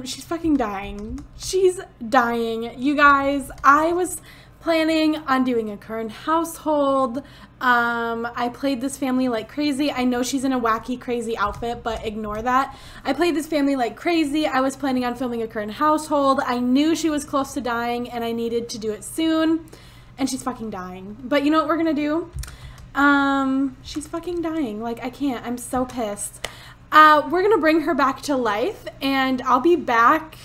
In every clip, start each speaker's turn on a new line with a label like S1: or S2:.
S1: She's fucking dying. She's dying. You guys, I was planning on doing a current household. I played this family like crazy. I know she's in a wacky, crazy outfit, but ignore that. I played this family like crazy. I was planning on filming a current household. I knew she was close to dying and I needed to do it soon. And she's fucking dying. But you know what we're gonna do? She's fucking dying. Like, I can't. I'm so pissed. We're gonna bring her back to life, and I'll be back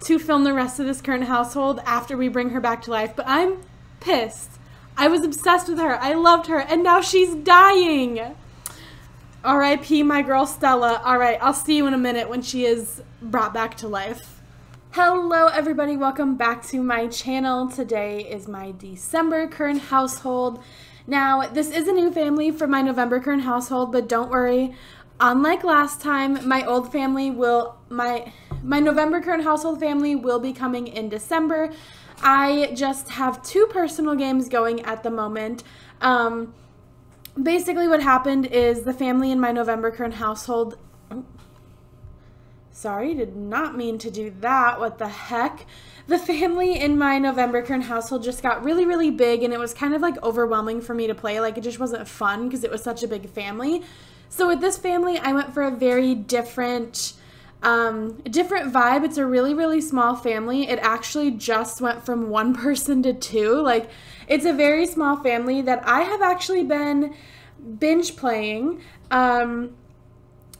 S1: to film the rest of this current household after we bring her back to life. But I'm pissed. I was obsessed with her. I loved her, and now she's dying. R.I.P. my girl Stella. All right, I'll see you in a minute when she is brought back to life. Hello everybody, welcome back to my channel. Today is my December current household. Now, this is a new family for my November current household, but don't worry. Unlike last time, my old family will, my November current household family will be coming in December. I just have 2 personal games going at the moment. Basically what happened is the family in my November current household, sorry, did not mean to do that. What the heck? The family in my November current household just got really, really big, and it was kind of like overwhelming for me to play. Like, it just wasn't fun because it was such a big family. So with this family, I went for a very different vibe. It's a really, really small family. It actually just went from 1 person to 2. Like, it's a very small family that I have actually been binge playing.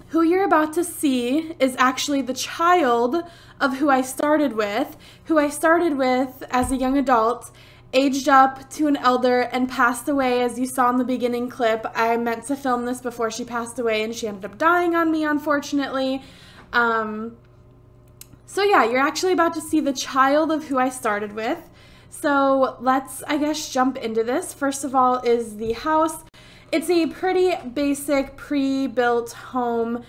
S1: Who you're about to see is actually the child of who I started with as a young adult, aged up to an elder, and passed away. As you saw in the beginning clip, I meant to film this before she passed away, and she ended up dying on me, unfortunately. So yeah, you're actually about to see the child of who I started with. So let's, I guess, jump into this. First of all is the house. It's a pretty basic pre-built home.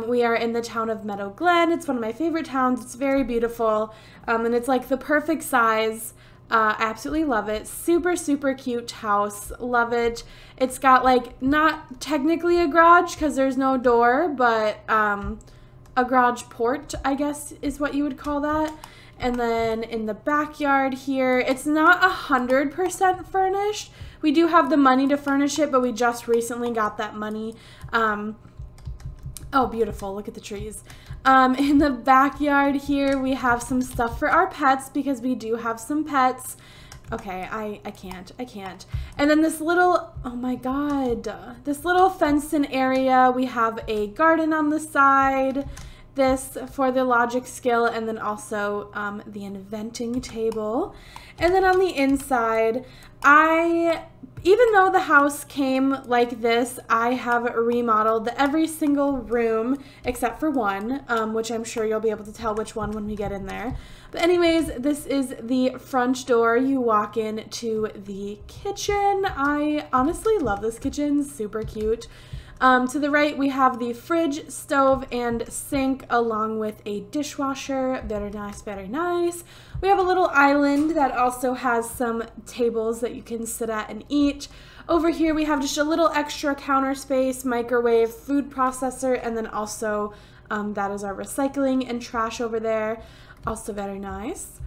S1: We are in the town of Meadow Glen. It's one of my favorite towns. It's very beautiful, and it's like the perfect size. I absolutely love it. Super, super cute house. Love it. It's got, like, not technically a garage because there's no door, but a garage port, I guess, is what you would call that. And then in the backyard here, it's not 100% furnished. We do have the money to furnish it, but we just recently got that money. Oh, beautiful. Look at the trees. In the backyard here, we have some stuff for our pets because we do have some pets. Okay, I can't. And then this little, oh my God, this little fenced-in area. We have a garden on the side. This for the logic skill, and then also the inventing table. And then on the inside, even though the house came like this, I have remodeled every single room except for one, which I'm sure you'll be able to tell which one when we get in there. But anyways, this is the front door. You walk in to the kitchen. I honestly love this kitchen, super cute. To the right, we have the fridge, stove, and sink, along with a dishwasher. Very nice, very nice. We have a little island that also has some tables that you can sit at and eat. Over here, we have just a little extra counter space, microwave, food processor, and then also that is our recycling and trash over there. Also very nice.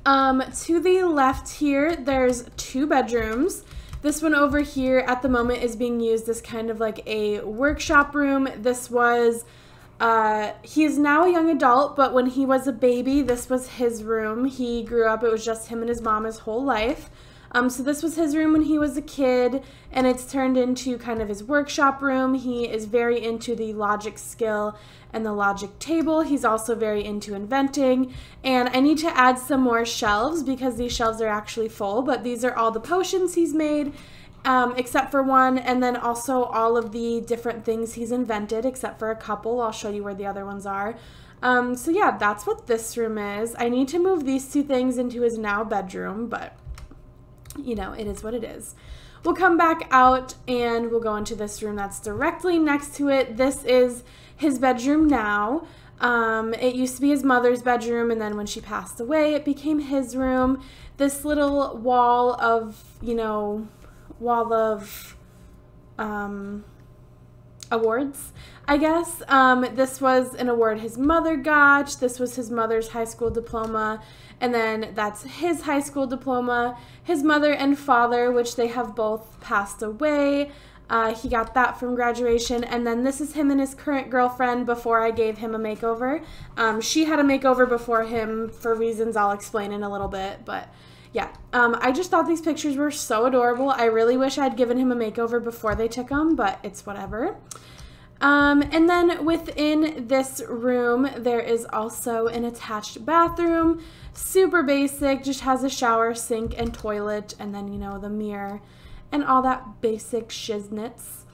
S1: To the left here, there's 2 bedrooms. This one over here at the moment is being used as kind of like a workshop room. This was, he is now a young adult, but when he was a baby, this was his room. He grew up, it was just him and his mom his whole life. So this was his room when he was a kid, and it's turned into kind of his workshop room. He is very into the logic skill and the logic table. He's also very into inventing, and I need to add some more shelves because these shelves are actually full, but these are all the potions he's made, except for one, and then also all of the different things he's invented, except for a couple. I'll show you where the other ones are. So yeah, that's what this room is. I need to move these 2 things into his now bedroom, but you know, it is what it is. We'll come back out and we'll go into this room that's directly next to it. This is his bedroom now. It used to be his mother's bedroom, and then when she passed away, it became his room. This little wall of, you know, awards, I guess. This was an award his mother got. This was his mother's high school diploma. And then that's his high school diploma. His mother and father, which they have both passed away. He got that from graduation. And then this is him and his current girlfriend before I gave him a makeover. She had a makeover before him for reasons I'll explain in a little bit. But yeah, I just thought these pictures were so adorable. I really wish I'd given him a makeover before they took him, but it's whatever. And then within this room, there is also an attached bathroom. Super basic, just has a shower, sink, and toilet, and then, you know, the mirror and all that basic shiznits.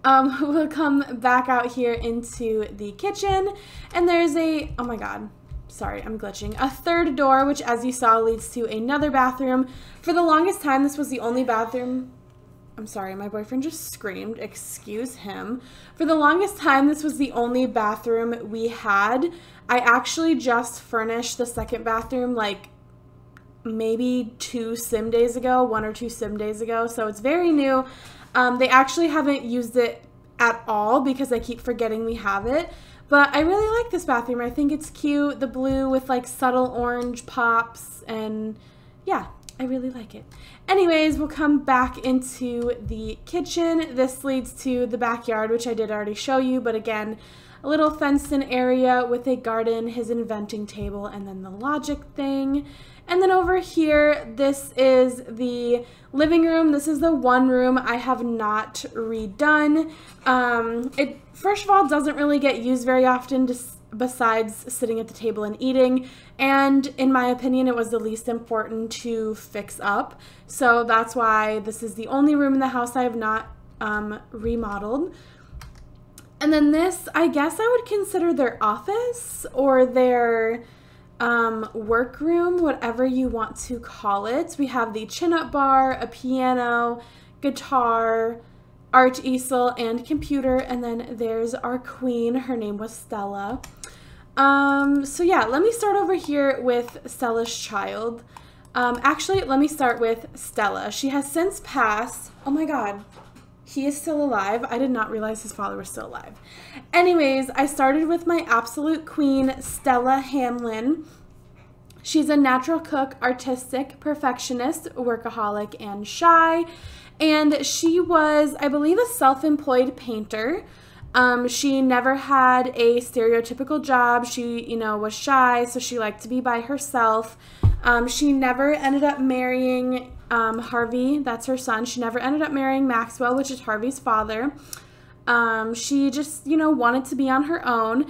S1: We'll come back out here into the kitchen, and there's a, oh my god, sorry, I'm glitching, a third door, which as you saw leads to another bathroom. For the longest time, this was the only bathroom. I'm sorry, my boyfriend just screamed, excuse him. For the longest time, this was the only bathroom we had. I actually just furnished the second bathroom like maybe 2 sim days ago, 1 or 2 sim days ago, so it's very new. They actually haven't used it at all because I keep forgetting we have it, but I really like this bathroom. I think it's cute, the blue with like subtle orange pops, and yeah, I really like it. Anyways, we'll come back into the kitchen. This leads to the backyard, which I did already show you, but again, a little fenced-in area with a garden, his inventing table, and then the logic thing. And then over here, this is the living room. This is the one room I have not redone. It, first of all, doesn't really get used very often besides sitting at the table and eating. And in my opinion, it was the least important to fix up. So that's why this is the only room in the house I have not remodeled. And then this, I guess I would consider their office or their workroom, whatever you want to call it. We have the chin-up bar, a piano, guitar, art easel, and computer. And then there's our queen. Her name was Stella. So yeah, let me start over here with Stella's child. Actually, let me start with Stella. She has since passed. Oh my god. He is still alive. I did not realize his father was still alive. Anyways, I started with my absolute queen, Stella Hamlin. She's a natural cook, artistic, perfectionist, workaholic, and shy. And she was, I believe, a self-employed painter. She never had a stereotypical job. She, you know, was shy, so she liked to be by herself. She never ended up marrying Harvey, that's her son. She never ended up marrying Maxwell, which is Harvey's father. She just, you know, wanted to be on her own.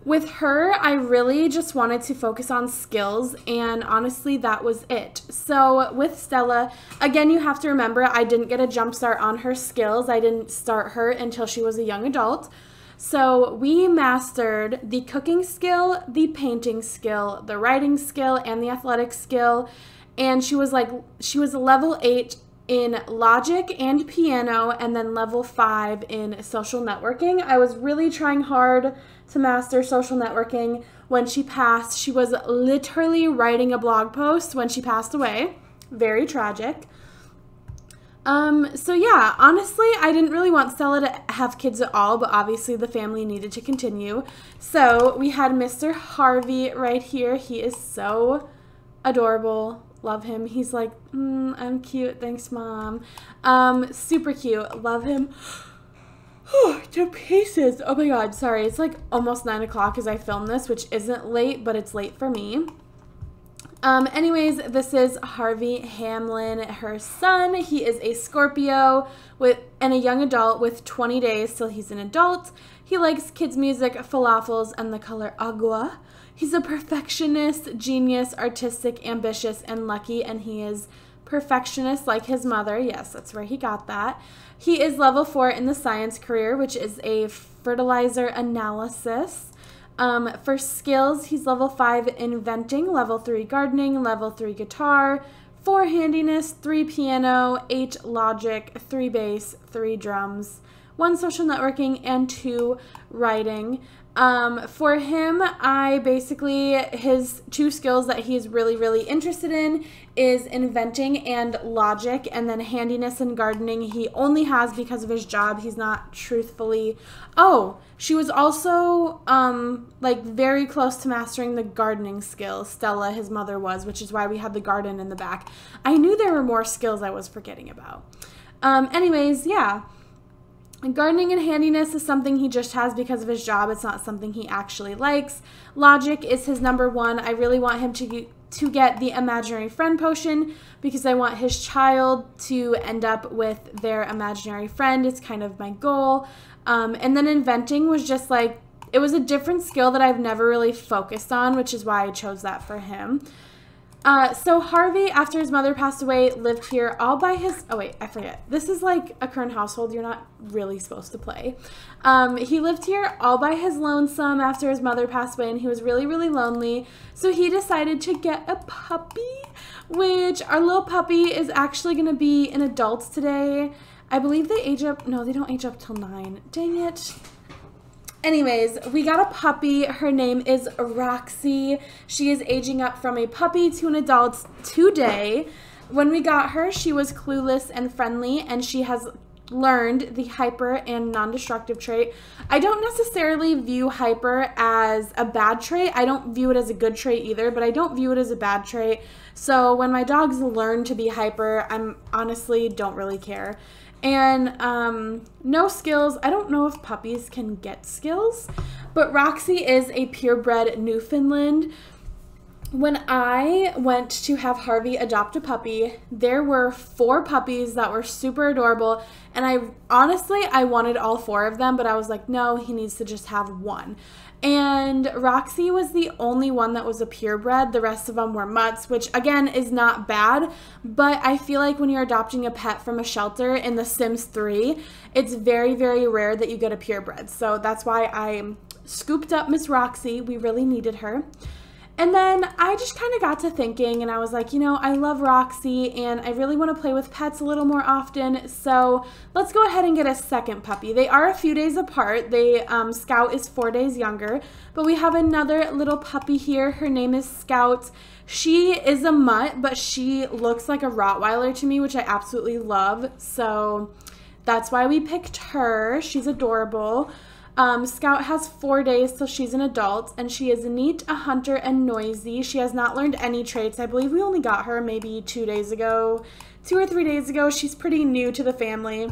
S1: With her, I really just wanted to focus on skills, and honestly, that was it. So with Stella, again, you have to remember, I didn't get a jump start on her skills. I didn't start her until she was a young adult. So we mastered the cooking skill, the painting skill, the writing skill, and the athletic skill. And she was level 8 in logic and piano, and then level 5 in social networking. I was really trying hard to master social networking. When she passed, she was literally writing a blog post when she passed away. Very tragic. So yeah, honestly, I didn't really want Stella to have kids at all, but obviously the family needed to continue. So we had Mr. Harvey right here. He is so adorable. Love him. He's like, I'm cute. Thanks, Mom. Super cute. Love him. To pieces. Oh my god, sorry. It's like almost 9 o'clock as I film this, which isn't late, but it's late for me. Anyways, this is Harvey Hamlin, her son. He is a Scorpio and a young adult with 20 days till he's an adult. He likes kids' music, falafels, and the color agua. He's a perfectionist, genius, artistic, ambitious, and lucky, and he is perfectionist like his mother. Yes, that's where he got that. He is level 4 in the science career, which is a fertilizer analysis. For skills, he's level 5 inventing, level 3 gardening, level 3 guitar, 4 handiness, 3 piano, 8 logic, 3 bass, 3 drums, 1 social networking, and 2 writing. For him, his two skills that he's really, really interested in is inventing and logic, and then handiness and gardening he only has because of his job. He's not truthfully. Oh, she was also, like very close to mastering the gardening skill. Stella, his mother, was, which is why we had the garden in the back. I knew there were more skills I was forgetting about. Anyways, yeah. Gardening and handiness is something he just has because of his job. It's not something he actually likes. Logic is his number one. I really want him to get the imaginary friend potion because I want his child to end up with their imaginary friend. It's kind of my goal. And then inventing was just like, it was a different skill that I've never really focused on, which is why I chose that for him. So Harvey, after his mother passed away, lived here all by his, oh wait, I forget. This is like a current household you're not really supposed to play. He lived here all by his lonesome after his mother passed away, and he was really, really lonely. So he decided to get a puppy, which our little puppy is actually going to be an adult today. I believe they age up, no, they don't age up till 9. Dang it. Anyways, we got a puppy. Her name is Roxy. She is aging up from a puppy to an adult today. When we got her, she was clueless and friendly, and she has learned the hyper and non-destructive trait. I don't necessarily view hyper as a bad trait. I don't view it as a good trait either, but I don't view it as a bad trait. So when my dogs learn to be hyper, I'm honestly don't really care. And no skills. I don't know if puppies can get skills, but Roxy is a purebred Newfoundland. When I went to have Harvey adopt a puppy, there were 4 puppies that were super adorable, and I wanted all 4 of them, but I was like, no, he needs to just have one. And Roxy was the only one that was a purebred. The rest of them were mutts, which again is not bad, but I feel like when you're adopting a pet from a shelter in The Sims 3, it's very, very rare that you get a purebred. So that's why I scooped up Miss Roxy. We really needed her. And then I just kind of got to thinking, and I was like, you know, I love Roxy, and I really want to play with pets a little more often, so let's go ahead and get a second puppy. They are a few days apart. Scout is 4 days younger, but we have another little puppy here. Her name is Scout. She is a mutt, but she looks like a Rottweiler to me, which I absolutely love, so that's why we picked her. She's adorable. Scout has 4 days till she's an adult, and she is neat, a hunter, and noisy. She has not learned any traits. I believe we only got her maybe 2 days ago, 2 or 3 days ago. She's pretty new to the family.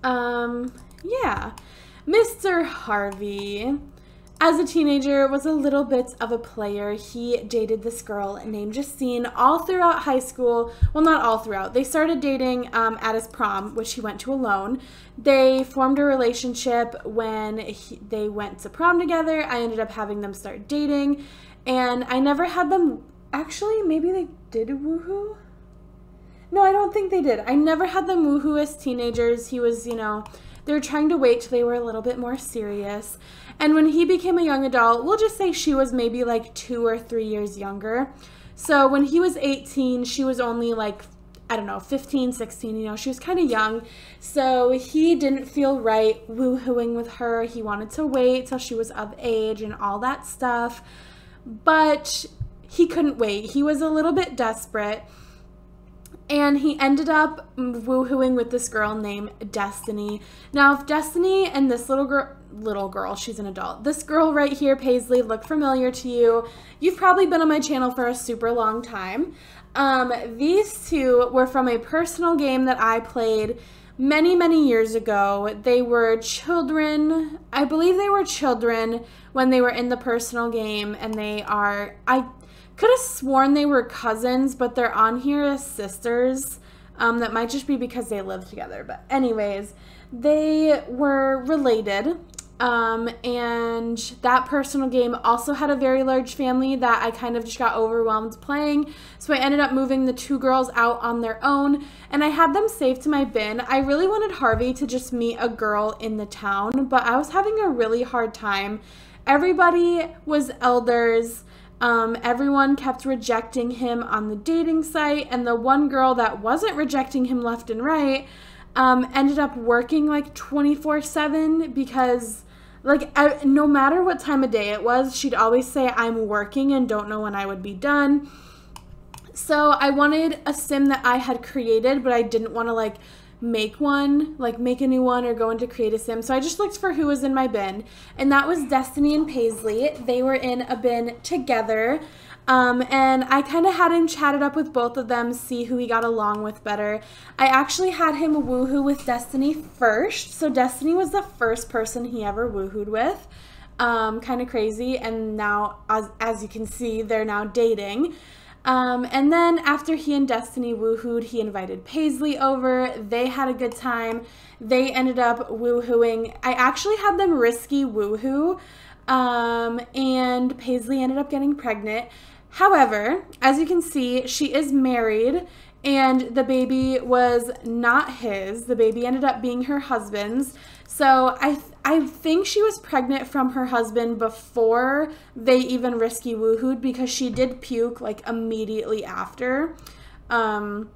S1: Yeah. Mr. Harvey, as a teenager, was a little bit of a player. He dated this girl named Justine all throughout high school. Well, not all throughout. They started dating at his prom, which he went to alone. They formed a relationship when they went to prom together. I ended up having them start dating, and I never had them. Actually, maybe they did woohoo. No, I don't think they did. I never had them woohoo as teenagers. He was, you know, they were trying to wait till they were a little bit more serious. And when he became a young adult, we'll just say she was maybe like 2 or 3 years younger. So when he was 18, she was only like, I don't know, 15, 16, you know, she was kind of young. So he didn't feel right woohooing with her. He wanted to wait till she was of age and all that stuff. But he couldn't wait. He was a little bit desperate. And he ended up woohooing with this girl named Destiny. Now, if Destiny and this little girl, she's an adult. This girl right here, Paisley, look familiar to you. You've probably been on my channel for a super long time. These two were from a personal game that I played many, many years ago. They were children. I believe they were children when they were in the personal game, and I could have sworn they were cousins, but they're on here as sisters. That might just be because they live together. But anyways, they were related. And that personal game also had a very large family that I kind of just got overwhelmed playing. So I ended up moving the 2 girls out on their own, and I had them saved to my bin. I really wanted Harvey to just meet a girl in the town, but I was having a really hard time. Everybody was elders. Everyone kept rejecting him on the dating site, and the one girl that wasn't rejecting him left and right ended up working like 24/7 because like, no matter what time of day it was, she'd always say, I'm working and don't know when I would be done. So I wanted a sim that I had created, but I didn't want to like make a new one or go into create a sim. So I just looked for who was in my bin, and that was Destiny and Paisley. They were in a bin together. And I kind of had him chatted up with both of them, see who he got along with better. I actually had him woohoo with Destiny first. So Destiny was the first person he ever woohooed with. Kind of crazy. And now, as you can see, they're now dating. And then after he and Destiny woohooed, he invited Paisley over. They had a good time. They ended up woohooing. I actually had them risky woohoo. And Paisley ended up getting pregnant. However, as you can see, she is married, and the baby was not his. The baby ended up being her husband's. So I think she was pregnant from her husband before they even risky woohooed, because she did puke like immediately after. So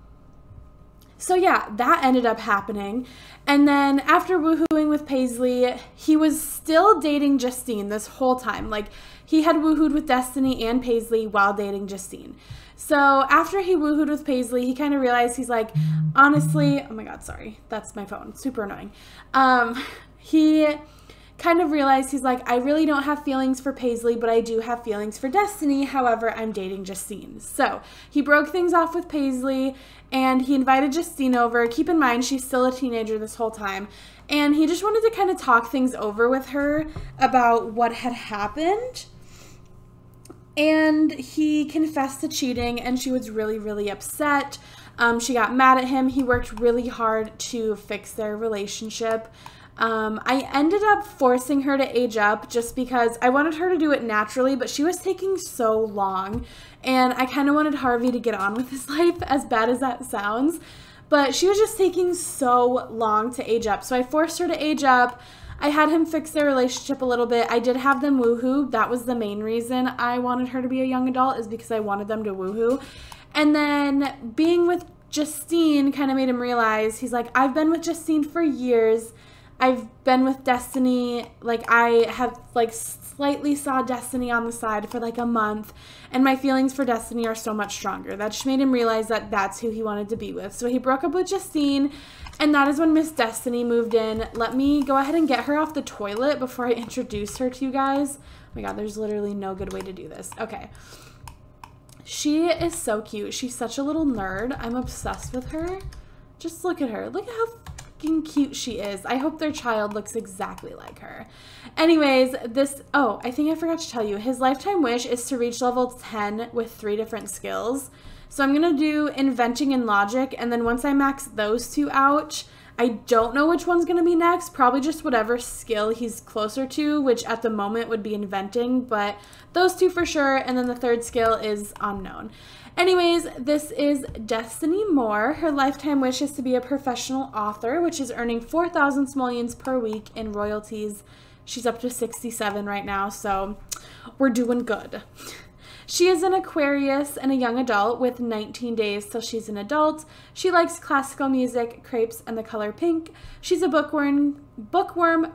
S1: yeah, that ended up happening. And then after woohooing with Paisley, he was still dating Justine this whole time. Like, he had woohooed with Destiny and Paisley while dating Justine. So after he woohooed with Paisley, he kind of realized, he's like, honestly, oh my God, sorry, that's my phone, super annoying. He kind of realized, he's like, I really don't have feelings for Paisley, but I do have feelings for Destiny. However, I'm dating Justine. So he broke things off with Paisley, and he invited Justine over. Keep in mind, she's still a teenager this whole time. And he just wanted to kind of talk things over with her about what had happened. And he confessed to cheating, and she was really, really upset. She got mad at him. He worked really hard to fix their relationship. I ended up forcing her to age up just because I wanted her to do it naturally, but she was taking so long, and I kind of wanted Harvey to get on with his life, as bad as that sounds, but she was just taking so long to age up. So I forced her to age up. I had him fix their relationship a little bit. I did have them woohoo. That was the main reason I wanted her to be a young adult, is because I wanted them to woohoo. And then being with Justine kind of made him realize, he's like, I've been with Justine for years. I've been with Destiny, like, I have like slightly saw Destiny on the side for like a month, and my feelings for Destiny are so much stronger. That just made him realize that that's who he wanted to be with. So he broke up with Justine, and that is when Miss Destiny moved in. Let me go ahead and get her off the toilet before I introduce her to you guys. Oh my God, there's literally no good way to do this. Okay. She is so cute. She's such a little nerd. I'm obsessed with her. Just look at her. Look at how cute she is. I hope their child looks exactly like her. Anyways, I think I forgot to tell you, his lifetime wish is to reach level 10 with 3 different skills. So I'm gonna do inventing and logic, and then once I max those 2 out, I don't know which one's gonna be next. Probably just whatever skill he's closer to, which at the moment would be inventing, but those 2 for sure, and then the 3rd skill is unknown. Anyways, this is Destiny Moore. Her lifetime wish is to be a professional author, which is earning 4,000 simoleons per week in royalties. She's up to 67 right now, so we're doing good. She is an Aquarius and a young adult with 19 days till she's an adult. She likes classical music, crepes, and the color pink. She's a bookworm,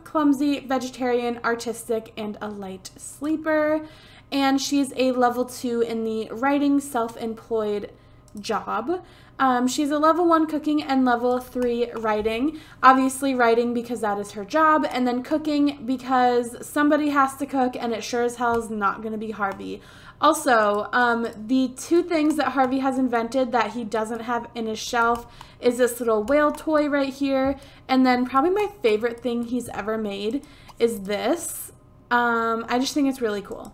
S1: clumsy, vegetarian, artistic, and a light sleeper. And she's a level 2 in the writing self-employed job. She's a level 1 cooking and level 3 writing. Obviously writing because that is her job, and then cooking because somebody has to cook, and it sure as hell is not going to be Harvey. Also, the 2 things that Harvey has invented that he doesn't have in his shelf is this little whale toy right here, and then probably my favorite thing he's ever made is this. I just think it's really cool.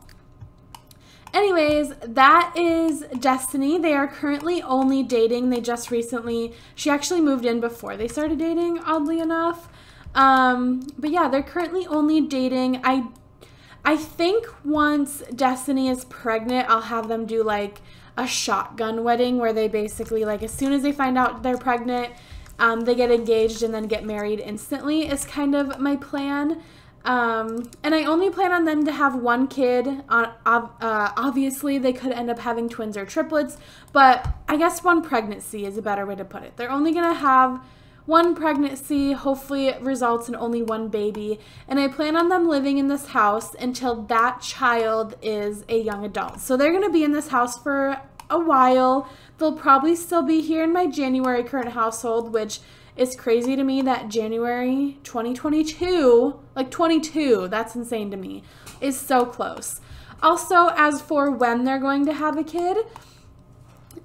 S1: Anyways, that is Destiny. They are currently only dating. They just recently, she actually moved in before they started dating, oddly enough. But yeah, they're currently only dating. I think once Destiny is pregnant, I'll have them do like a shotgun wedding where they basically, like, as soon as they find out they're pregnant, they get engaged and then get married instantly is kind of my plan. And I only plan on them to have 1 kid. Obviously, they could end up having twins or triplets, but I guess 1 pregnancy is a better way to put it. They're only going to have one pregnancy. Hopefully it results in only one baby. And I plan on them living in this house until that child is a young adult. So they're going to be in this house for a while. They'll probably still be here in my January current household, which is crazy to me that January 2022, like 22, that's insane to me, is so close. Also, as for when they're going to have a kid,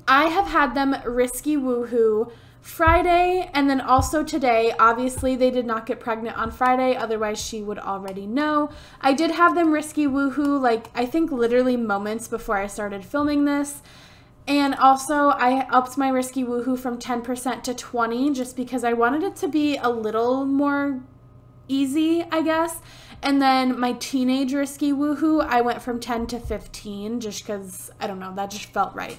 S1: I have had them risky woohoo Friday and then also today. Obviously, they did not get pregnant on Friday, otherwise she would already know. I did have them risky woohoo, like I think literally moments before I started filming this. And also, I upped my risky woohoo from 10% to 20% just because I wanted it to be a little more easy, I guess. And then my teenage risky woohoo, I went from 10 to 15 just because, I don't know, that just felt right.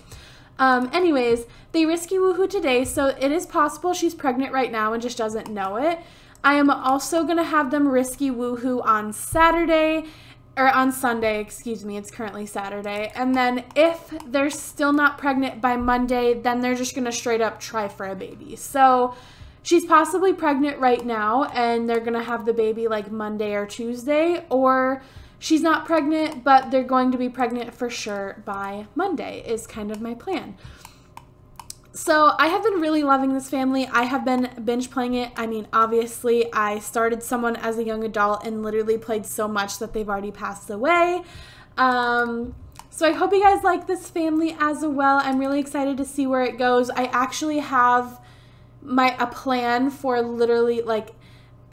S1: Anyways, they risky woohoo today, so it is possible she's pregnant right now and just doesn't know it. I am also going to have them risky woohoo on Saturday, or on Sunday, excuse me, it's currently Saturday. And then if they're still not pregnant by Monday, then they're just going to straight up try for a baby. So she's possibly pregnant right now and they're going to have the baby like Monday or Tuesday, or she's not pregnant, but they're going to be pregnant for sure by Monday is kind of my plan. So I have been really loving this family. I have been binge playing it. I mean, obviously, I started someone as a young adult and literally played so much that they've already passed away. So I hope you guys like this family as well. I'm really excited to see where it goes. I actually have a plan for literally, like,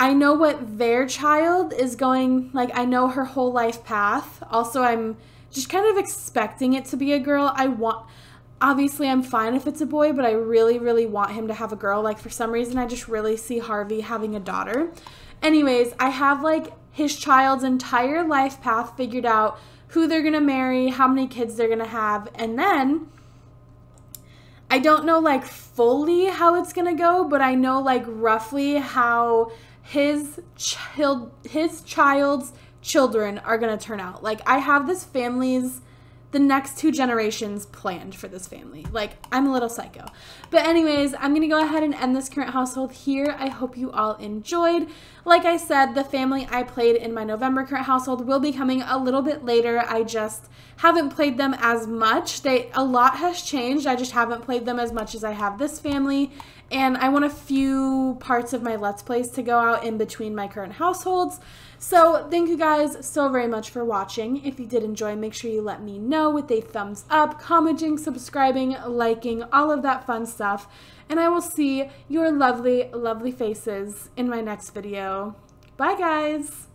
S1: I know what their child is going, like, I know her whole life path. Also, I'm just kind of expecting it to be a girl. Obviously, I'm fine if it's a boy, but I really, really want him to have a girl. Like, for some reason, I just really see Harvey having a daughter. Anyways, I have, like, his child's entire life path figured out, who they're going to marry, how many kids they're going to have, and then I don't know, like, fully how it's going to go, but I know, like, roughly how his child's children are going to turn out. Like, I have the next 2 generations planned for this family. Like, I'm a little psycho. But anyways, I'm going to go ahead and end this current household here. I hope you all enjoyed. Like I said, the family I played in my November current household will be coming a little bit later. I just haven't played them as much. A lot has changed. I just haven't played them as much as I have this family. And I want a few parts of my Let's Plays to go out in between my current households. So thank you guys so very much for watching. If you did enjoy, make sure you let me know with a thumbs up, commenting, subscribing, liking, all of that fun stuff. And I will see your lovely, lovely faces in my next video. Bye, guys!